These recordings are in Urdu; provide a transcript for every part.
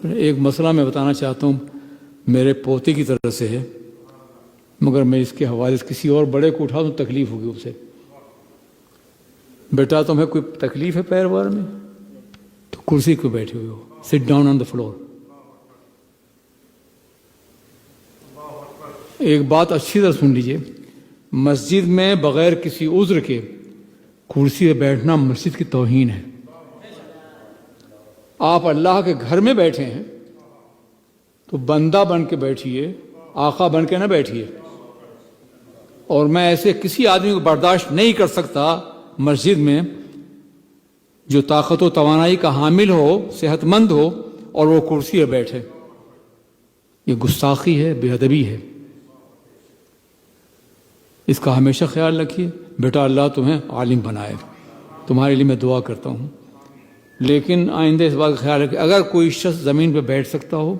ایک مسئلہ میں بتانا چاہتا ہوں، میرے پوتے کی طرف سے ہے، مگر میں اس کے حوالے سے کسی اور بڑے کو اٹھا تو تکلیف ہوگی اسے۔ بیٹا تمہیں کوئی تکلیف ہے پیر وار میں؟ تو کرسی پہ بیٹھے ہوئے ہو، sit down on the floor. ایک بات اچھی طرح سن لیجئے، مسجد میں بغیر کسی عذر کے کرسی پہ بیٹھنا مسجد کی توہین ہے۔ آپ اللہ کے گھر میں بیٹھے ہیں تو بندہ بن کے بیٹھیے، آقا بن کے نہ بیٹھیے۔ اور میں ایسے کسی آدمی کو برداشت نہیں کر سکتا مسجد میں جو طاقت و توانائی کا حامل ہو، صحت مند ہو، اور وہ کرسی پہ بیٹھے۔ یہ گستاخی ہے، بے ادبی ہے۔ اس کا ہمیشہ خیال رکھیے۔ بیٹا اللہ تمہیں عالم بنائے، تمہارے لیے میں دعا کرتا ہوں، لیکن آئندہ اس بات کا خیال رکھیں، اگر کوئی شخص زمین پہ بیٹھ سکتا ہو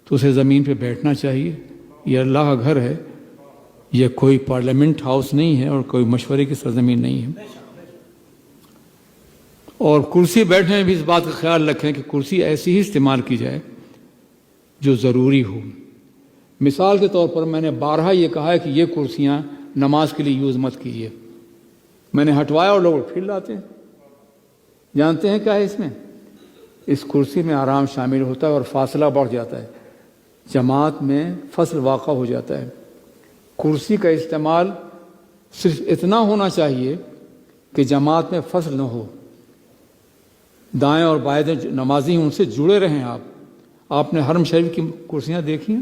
تو اسے زمین پہ بیٹھنا چاہیے۔ یہ اللہ کا گھر ہے، یہ کوئی پارلیمنٹ ہاؤس نہیں ہے اور کوئی مشورے کی سرزمین نہیں ہے۔ اور کرسی بیٹھنے میں بھی اس بات کا خیال رکھیں کہ کرسی ایسی ہی استعمال کی جائے جو ضروری ہو۔ مثال کے طور پر میں نے بارہا یہ کہا ہے کہ یہ کرسیاں نماز کے لیے یوز مت کیجیے، میں نے ہٹوایا اور لوگ پھر لاتے ہیں۔ جانتے ہیں کیا ہے اس میں؟ اس کرسی میں آرام شامل ہوتا ہے اور فاصلہ بڑھ جاتا ہے، جماعت میں فصل واقع ہو جاتا ہے۔ کرسی کا استعمال صرف اتنا ہونا چاہیے کہ جماعت میں فصل نہ ہو، دائیں اور بائیں نمازی ہیں ان سے جڑے رہیں۔ آپ نے حرم شریف کی کرسیاں دیکھی ہیں؟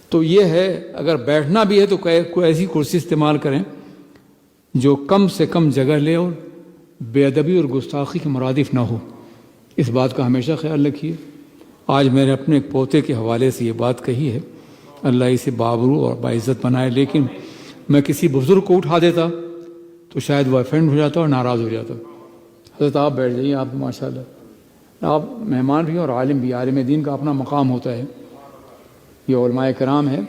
تو یہ ہے، اگر بیٹھنا بھی ہے تو کوئی ایسی کرسی استعمال کریں جو کم سے کم جگہ لے اور بے ادبی اور گستاخی کے مرادف نہ ہو۔ اس بات کا ہمیشہ خیال رکھیے۔ آج میں نے اپنے ایک پوتے کے حوالے سے یہ بات کہی ہے، اللہ اسے بابرو اور باعزت بنائے، لیکن میں کسی بزرگ کو اٹھا دیتا تو شاید وہ افینڈ ہو جاتا اور ناراض ہو جاتا۔ حضرت آپ بیٹھ جائیے، آپ ماشاءاللہ آپ مہمان بھی ہیں اور عالم بھی، عالم دین کا اپنا مقام ہوتا ہے، یہ علماء کرام ہے۔